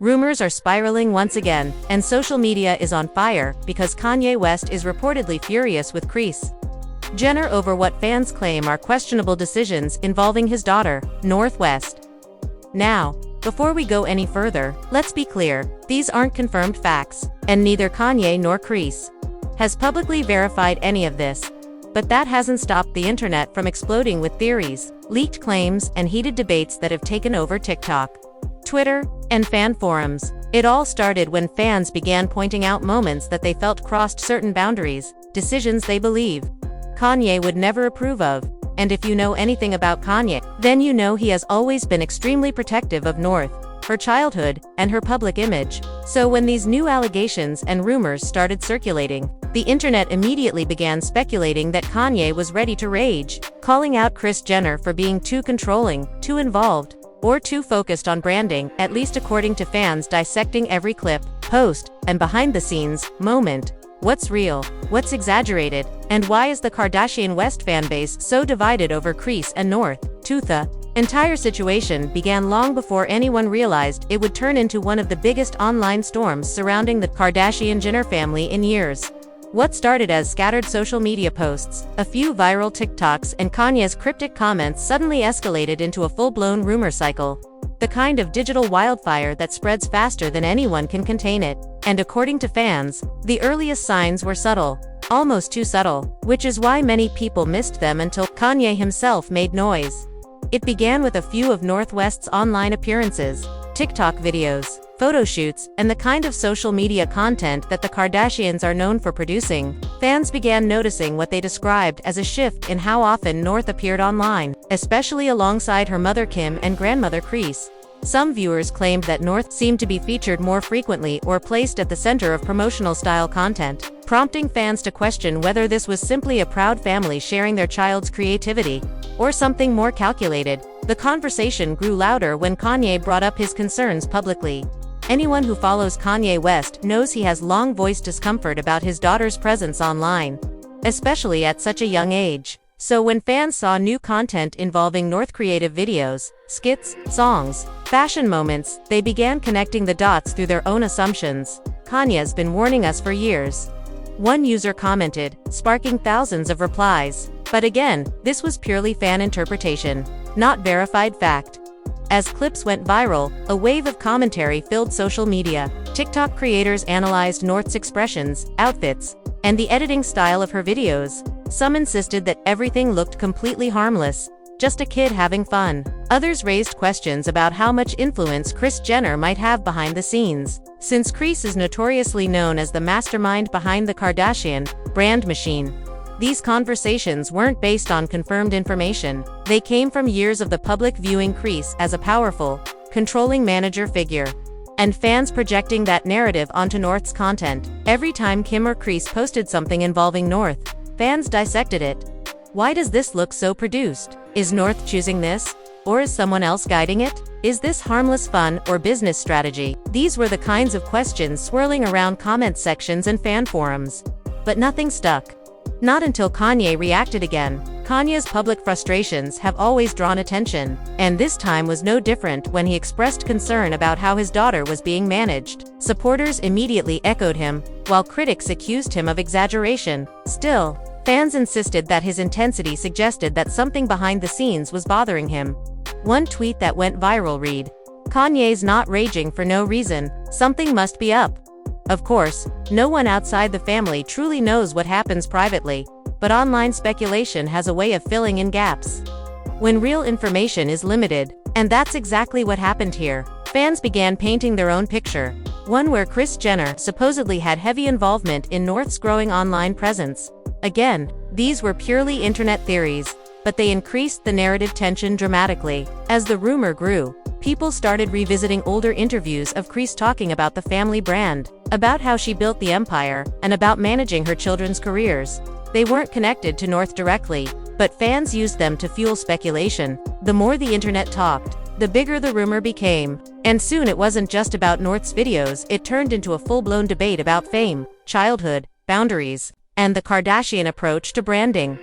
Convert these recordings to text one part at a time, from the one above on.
Rumors are spiraling once again, and social media is on fire because Kanye West is reportedly furious with Kris Jenner over what fans claim are questionable decisions involving his daughter, North West. Now, before we go any further, let's be clear, these aren't confirmed facts, and neither Kanye nor Kris has publicly verified any of this. But that hasn't stopped the internet from exploding with theories, leaked claims, and heated debates that have taken over TikTok, Twitter, and fan forums. It all started when fans began pointing out moments that they felt crossed certain boundaries, decisions they believe Kanye would never approve of. And if you know anything about Kanye, then you know he has always been extremely protective of North, her childhood, and her public image. So when these new allegations and rumors started circulating, the internet immediately began speculating that Kanye was ready to rage, calling out Kris Jenner for being too controlling, too involved, or too focused on branding, at least according to fans dissecting every clip, post, and behind-the-scenes moment. What's real? What's exaggerated? And why is the Kardashian West fanbase so divided over Kris and North? The entire situation began long before anyone realized it would turn into one of the biggest online storms surrounding the Kardashian-Jenner family in years. What started as scattered social media posts, a few viral TikToks, and Kanye's cryptic comments suddenly escalated into a full-blown rumor cycle. The kind of digital wildfire that spreads faster than anyone can contain it. And according to fans, the earliest signs were subtle, almost too subtle, which is why many people missed them until Kanye himself made noise. It began with a few of North West's online appearances, TikTok videos, photo shoots, and the kind of social media content that the Kardashians are known for producing. Fans began noticing what they described as a shift in how often North appeared online, especially alongside her mother Kim and grandmother Kris. Some viewers claimed that North seemed to be featured more frequently or placed at the center of promotional-style content, prompting fans to question whether this was simply a proud family sharing their child's creativity, or something more calculated. The conversation grew louder when Kanye brought up his concerns publicly. Anyone who follows Kanye West knows he has long voiced discomfort about his daughter's presence online, especially at such a young age. So when fans saw new content involving North creative videos, skits, songs, fashion moments, they began connecting the dots through their own assumptions. Kanye's been warning us for years. One user commented, sparking thousands of replies. But again, this was purely fan interpretation, not verified fact. As clips went viral, a wave of commentary filled social media. TikTok creators analyzed North's expressions, outfits, and the editing style of her videos. Some insisted that everything looked completely harmless, just a kid having fun. Others raised questions about how much influence Kris Jenner might have behind the scenes, since Kris is notoriously known as the mastermind behind the Kardashian brand machine. These conversations weren't based on confirmed information. They came from years of the public viewing Kris as a powerful, controlling manager figure, and fans projecting that narrative onto North's content. Every time Kim or Kris posted something involving North, fans dissected it. Why does this look so produced? Is North choosing this? Or is someone else guiding it? Is this harmless fun or business strategy? These were the kinds of questions swirling around comment sections and fan forums. But nothing stuck. Not until Kanye reacted again. Kanye's public frustrations have always drawn attention, and this time was no different when he expressed concern about how his daughter was being managed. Supporters immediately echoed him, while critics accused him of exaggeration. Still, fans insisted that his intensity suggested that something behind the scenes was bothering him. One tweet that went viral read, "Kanye's not raging for no reason, something must be up." Of course, no one outside the family truly knows what happens privately, but online speculation has a way of filling in gaps when real information is limited, and that's exactly what happened here. Fans began painting their own picture, one where Kris Jenner supposedly had heavy involvement in North's growing online presence. Again, these were purely internet theories, but they increased the narrative tension dramatically. As the rumor grew, people started revisiting older interviews of Kris talking about the family brand, about how she built the empire, and about managing her children's careers. They weren't connected to North directly, but fans used them to fuel speculation. The more the internet talked, the bigger the rumor became. And soon it wasn't just about North's videos, it turned into a full-blown debate about fame, childhood, boundaries, and the Kardashian approach to branding.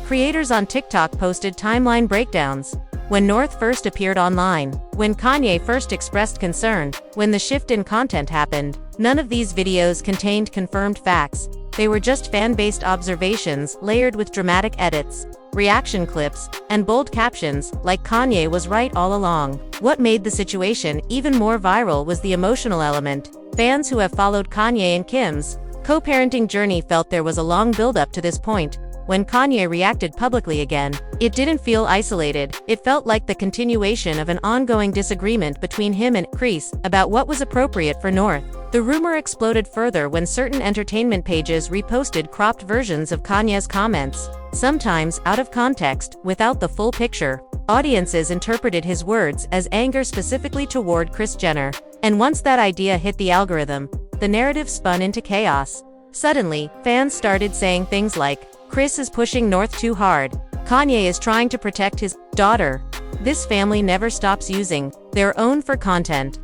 Creators on TikTok posted timeline breakdowns, when North first appeared online, when Kanye first expressed concern, when the shift in content happened. None of these videos contained confirmed facts. They were just fan-based observations layered with dramatic edits, reaction clips, and bold captions, like Kanye was right all along. What made the situation even more viral was the emotional element. Fans who have followed Kanye and Kim's co-parenting journey felt there was a long build-up to this point. When Kanye reacted publicly again, it didn't feel isolated. It felt like the continuation of an ongoing disagreement between him and Kris about what was appropriate for North. The rumor exploded further when certain entertainment pages reposted cropped versions of Kanye's comments, sometimes out of context, without the full picture. Audiences interpreted his words as anger specifically toward Kris Jenner. And once that idea hit the algorithm, the narrative spun into chaos. Suddenly, fans started saying things like, "Kris is pushing North too hard. Kanye is trying to protect his daughter. This family never stops using their own for content."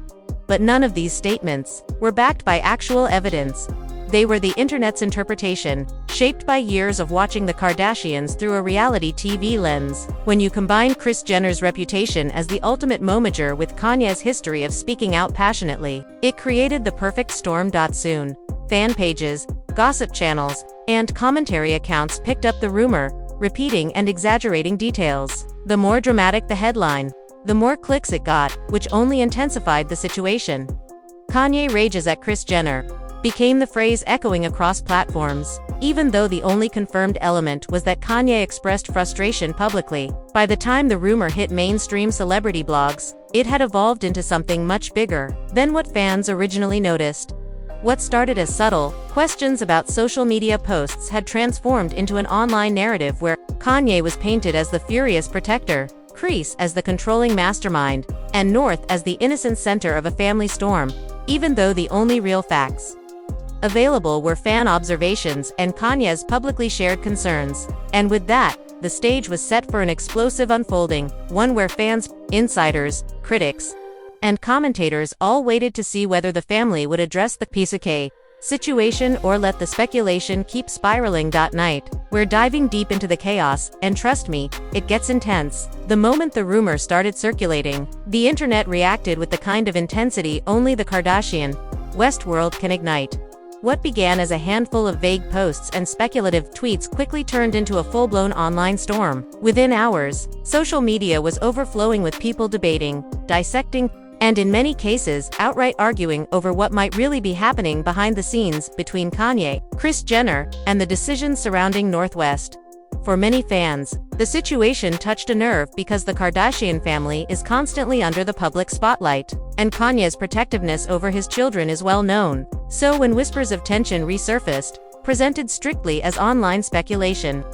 But none of these statements were backed by actual evidence. They were the internet's interpretation, shaped by years of watching the Kardashians through a reality TV lens. When you combine Kris Jenner's reputation as the ultimate momager with Kanye's history of speaking out passionately, it created the perfect storm. Soon, fan pages, gossip channels, and commentary accounts picked up the rumor, repeating and exaggerating details. The more dramatic the headline, the more clicks it got, which only intensified the situation. "Kanye rages at Kris Jenner" became the phrase echoing across platforms. Even though the only confirmed element was that Kanye expressed frustration publicly, by the time the rumor hit mainstream celebrity blogs, it had evolved into something much bigger than what fans originally noticed. What started as subtle questions about social media posts had transformed into an online narrative where Kanye was painted as the furious protector, Kris as the controlling mastermind, and North as the innocent center of a family storm, even though the only real facts available were fan observations and Kanye's publicly shared concerns. And with that, the stage was set for an explosive unfolding, one where fans, insiders, critics, and commentators all waited to see whether the family would address the piece of cake situation or let the speculation keep spiraling. Night, we're diving deep into the chaos, and trust me, it gets intense. The moment the rumor started circulating, the internet reacted with the kind of intensity only the Kardashian West world can ignite. What began as a handful of vague posts and speculative tweets quickly turned into a full-blown online storm. Within hours, social media was overflowing with people debating, dissecting, and in many cases, outright arguing over what might really be happening behind the scenes between Kanye, Kris Jenner, and the decisions surrounding Northwest. For many fans, the situation touched a nerve because the Kardashian family is constantly under the public spotlight, and Kanye's protectiveness over his children is well known. So when whispers of tension resurfaced, presented strictly as online speculation,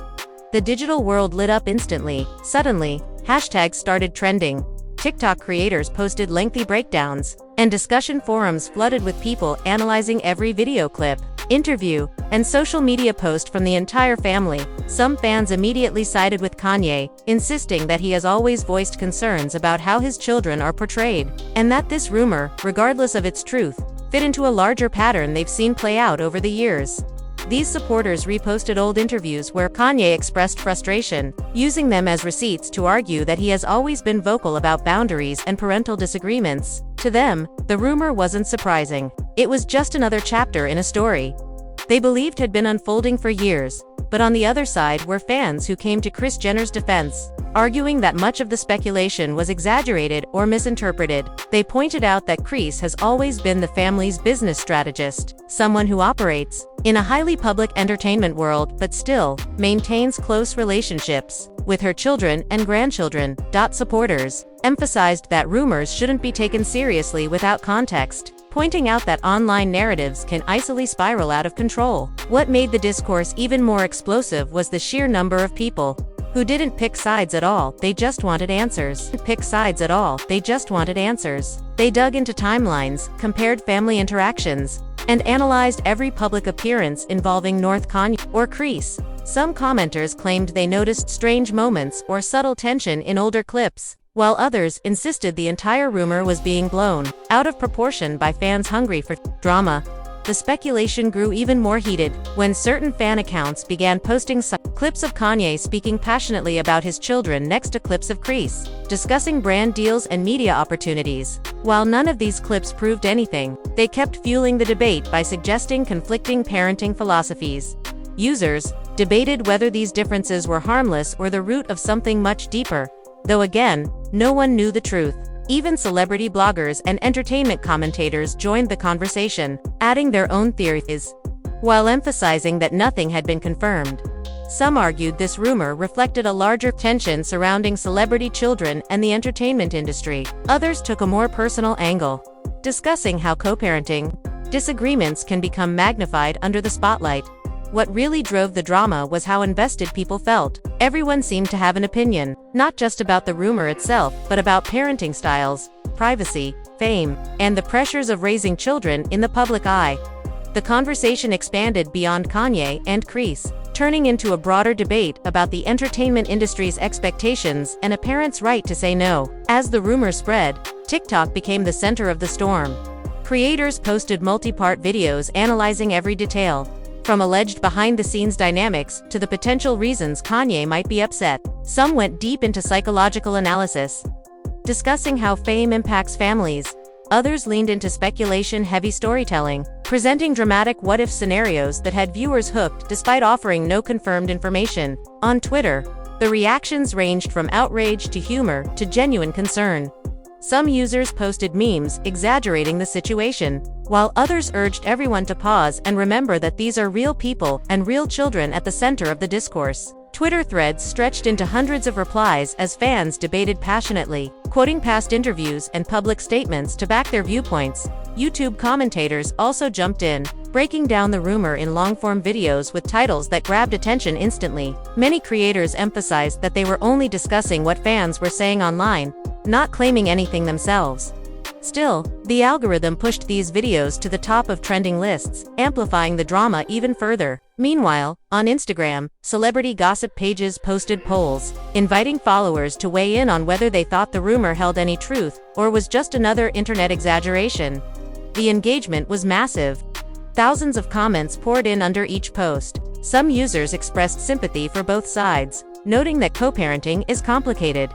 the digital world lit up instantly. Suddenly, hashtags started trending. TikTok creators posted lengthy breakdowns, and discussion forums flooded with people analyzing every video clip, interview, and social media post from the entire family. Some fans immediately sided with Kanye, insisting that he has always voiced concerns about how his children are portrayed, and that this rumor, regardless of its truth, fit into a larger pattern they've seen play out over the years. These supporters reposted old interviews where Kanye expressed frustration, using them as receipts to argue that he has always been vocal about boundaries and parental disagreements. To them, the rumor wasn't surprising. It was just another chapter in a story they believed had been unfolding for years. But on the other side were fans who came to Kris Jenner's defense, arguing that much of the speculation was exaggerated or misinterpreted. They pointed out that Kris has always been the family's business strategist, someone who operates in a highly public entertainment world but still maintains close relationships with her children and grandchildren. Supporters emphasized that rumors shouldn't be taken seriously without context, pointing out that online narratives can easily spiral out of control. What made the discourse even more explosive was the sheer number of people who didn't pick sides at all, they just wanted answers. They dug into timelines, compared family interactions, and analyzed every public appearance involving North, Kanye, or Kris. Some commenters claimed they noticed strange moments or subtle tension in older clips, while others insisted the entire rumor was being blown out of proportion by fans hungry for drama. the speculation grew even more heated when certain fan accounts began posting clips of Kanye speaking passionately about his children next to clips of Kris discussing brand deals and media opportunities. While none of these clips proved anything, they kept fueling the debate by suggesting conflicting parenting philosophies. Users debated whether these differences were harmless or the root of something much deeper, though again, no one knew the truth. Even celebrity bloggers and entertainment commentators joined the conversation, adding their own theories, while emphasizing that nothing had been confirmed. Some argued this rumor reflected a larger tension surrounding celebrity children and the entertainment industry. Others took a more personal angle, discussing how co-parenting disagreements can become magnified under the spotlight. What really drove the drama was how invested people felt. Everyone seemed to have an opinion, not just about the rumor itself, but about parenting styles, privacy, fame, and the pressures of raising children in the public eye. The conversation expanded beyond Kanye and Kris, turning into a broader debate about the entertainment industry's expectations and a parent's right to say no. As the rumor spread, TikTok became the center of the storm. Creators posted multi-part videos analyzing every detail, from alleged behind-the-scenes dynamics to the potential reasons Kanye might be upset. Some went deep into psychological analysis, discussing how fame impacts families. Others leaned into speculation-heavy storytelling, presenting dramatic what-if scenarios that had viewers hooked despite offering no confirmed information. On Twitter, the reactions ranged from outrage to humor to genuine concern. Some users posted memes exaggerating the situation, while others urged everyone to pause and remember that these are real people and real children at the center of the discourse. Twitter threads stretched into hundreds of replies as fans debated passionately, quoting past interviews and public statements to back their viewpoints. YouTube commentators also jumped in, breaking down the rumor in long-form videos with titles that grabbed attention instantly. Many creators emphasized that they were only discussing what fans were saying online, not claiming anything themselves. Still, the algorithm pushed these videos to the top of trending lists, amplifying the drama even further. Meanwhile, on Instagram, celebrity gossip pages posted polls, inviting followers to weigh in on whether they thought the rumor held any truth, or was just another internet exaggeration. The engagement was massive. Thousands of comments poured in under each post. Some users expressed sympathy for both sides, noting that co-parenting is complicated,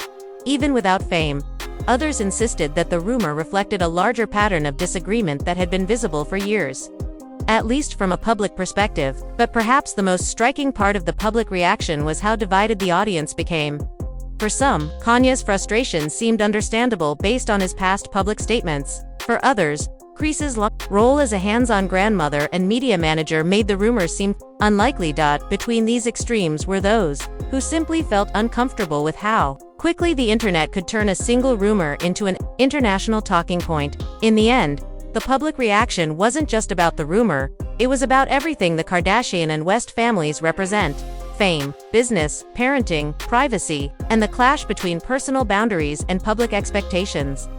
even without fame. Others insisted that the rumor reflected a larger pattern of disagreement that had been visible for years, at least from a public perspective. But perhaps the most striking part of the public reaction was how divided the audience became. For some, Kanye's frustration seemed understandable based on his past public statements. For others, Kris's role as a hands-on grandmother and media manager made the rumor seem unlikely. Between these extremes were those who simply felt uncomfortable with how quickly the internet could turn a single rumor into an international talking point. In the end, the public reaction wasn't just about the rumor, it was about everything the Kardashian and West families represent: fame, business, parenting, privacy, and the clash between personal boundaries and public expectations.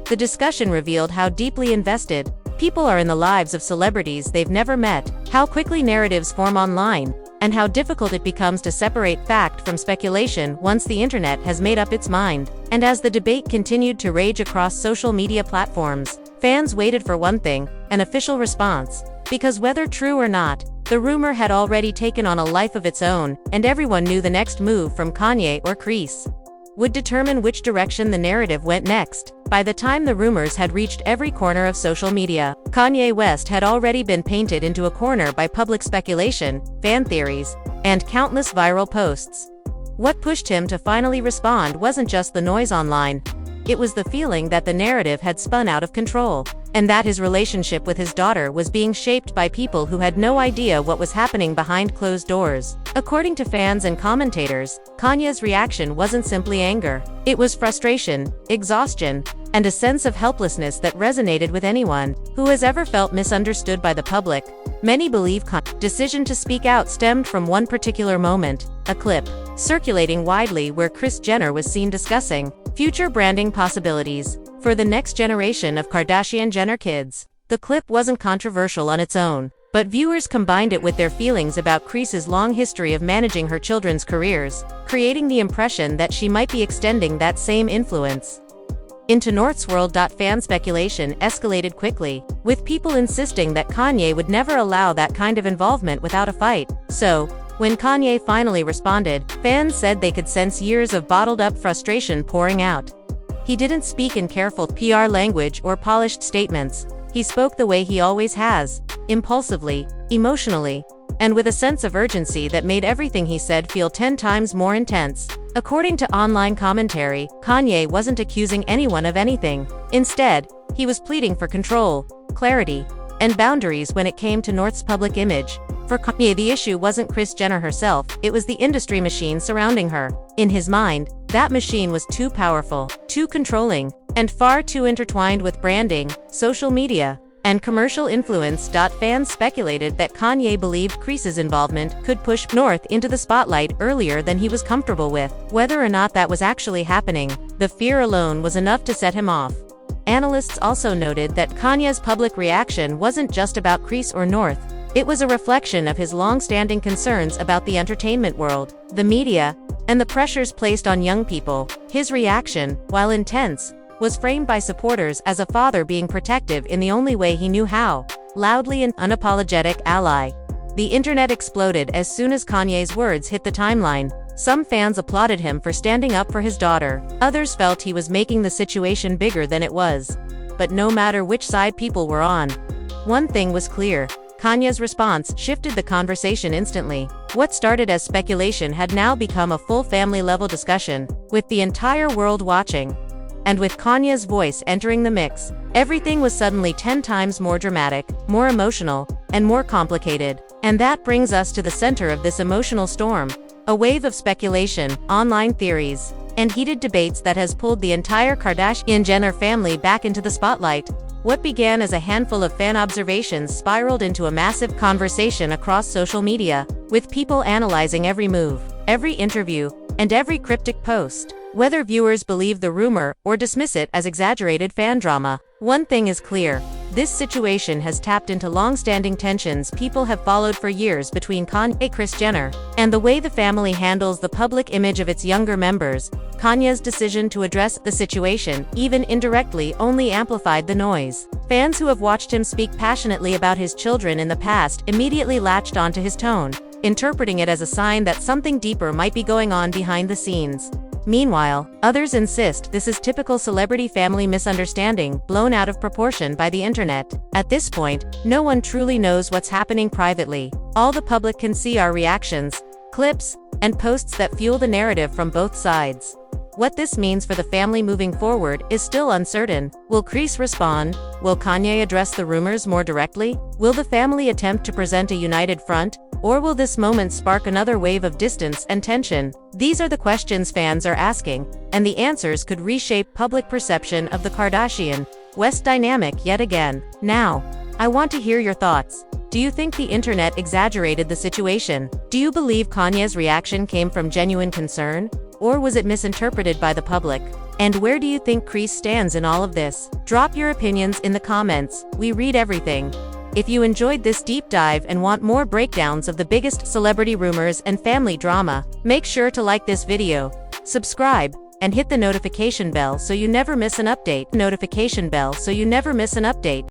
The discussion revealed how deeply invested people are in the lives of celebrities they've never met, how quickly narratives form online, and how difficult it becomes to separate fact from speculation once the internet has made up its mind. And as the debate continued to rage across social media platforms, fans waited for one thing: an official response. Because whether true or not, the rumor had already taken on a life of its own, and everyone knew the next move from Kanye or Kris would determine which direction the narrative went next. By the time the rumors had reached every corner of social media, Kanye West had already been painted into a corner by public speculation, fan theories, and countless viral posts. What pushed him to finally respond wasn't just the noise online. It was the feeling that the narrative had spun out of control, and that his relationship with his daughter was being shaped by people who had no idea what was happening behind closed doors. According to fans and commentators, Kanye's reaction wasn't simply anger. It was frustration, exhaustion, and a sense of helplessness that resonated with anyone who has ever felt misunderstood by the public. Many believe Kanye's decision to speak out stemmed from one particular moment, a clip circulating widely where Kris Jenner was seen discussing future branding possibilities for the next generation of Kardashian-Jenner kids. The clip wasn't controversial on its own, but viewers combined it with their feelings about Kris's long history of managing her children's careers, creating the impression that she might be extending that same influence. into North's world. Fan speculation escalated quickly, with people insisting that Kanye would never allow that kind of involvement without a fight. So, when Kanye finally responded, fans said they could sense years of bottled-up frustration pouring out. He didn't speak in careful PR language or polished statements. He spoke the way he always has, impulsively, emotionally, and with a sense of urgency that made everything he said feel 10 times more intense. According to online commentary, Kanye wasn't accusing anyone of anything. Instead, he was pleading for control, clarity, and boundaries when it came to North's public image. For Kanye, the issue wasn't Kris Jenner herself, it was the industry machine surrounding her. In his mind, that machine was too powerful, too controlling, and far too intertwined with branding, social media, and commercial influence. Fans speculated that Kanye believed Kris's involvement could push North into the spotlight earlier than he was comfortable with. Whether or not that was actually happening, the fear alone was enough to set him off. Analysts also noted that Kanye's public reaction wasn't just about Kris or North. It was a reflection of his long-standing concerns about the entertainment world, the media, and the pressures placed on young people. His reaction, while intense, was framed by supporters as a father being protective in the only way he knew how, loudly and unapologetic ally. The internet exploded as soon as Kanye's words hit the timeline. Some fans applauded him for standing up for his daughter. Others felt he was making the situation bigger than it was. But no matter which side people were on, one thing was clear. Kanye's response shifted the conversation instantly. What started as speculation had now become a full family-level discussion, with the entire world watching. And with Kanye's voice entering the mix, everything was suddenly 10 times more dramatic, more emotional, and more complicated. And that brings us to the center of this emotional storm. A wave of speculation, online theories, and heated debates that has pulled the entire Kardashian-Jenner family back into the spotlight. What began as a handful of fan observations spiraled into a massive conversation across social media, with people analyzing every move, every interview, and every cryptic post. Whether viewers believe the rumor or dismiss it as exaggerated fan drama, one thing is clear. This situation has tapped into long-standing tensions people have followed for years between Kanye and Kris Jenner, and the way the family handles the public image of its younger members. Kanye's decision to address the situation, even indirectly, only amplified the noise. Fans who have watched him speak passionately about his children in the past immediately latched onto his tone, interpreting it as a sign that something deeper might be going on behind the scenes. Meanwhile, others insist this is typical celebrity family misunderstanding, blown out of proportion by the internet. At this point, no one truly knows what's happening privately. All the public can see are reactions, clips, and posts that fuel the narrative from both sides. What this means for the family moving forward is still uncertain. Will Kris respond? Will Kanye address the rumors more directly? Will the family attempt to present a united front? Or will this moment spark another wave of distance and tension? These are the questions fans are asking, and the answers could reshape public perception of the Kardashian-West dynamic yet again. Now, I want to hear your thoughts. Do you think the internet exaggerated the situation? Do you believe Kanye's reaction came from genuine concern? Or was it misinterpreted by the public? And where do you think Kris stands in all of this? Drop your opinions in the comments. We read everything. If you enjoyed this deep dive and want more breakdowns of the biggest celebrity rumors and family drama, make sure to like this video, subscribe, and hit the notification bell so you never miss an update.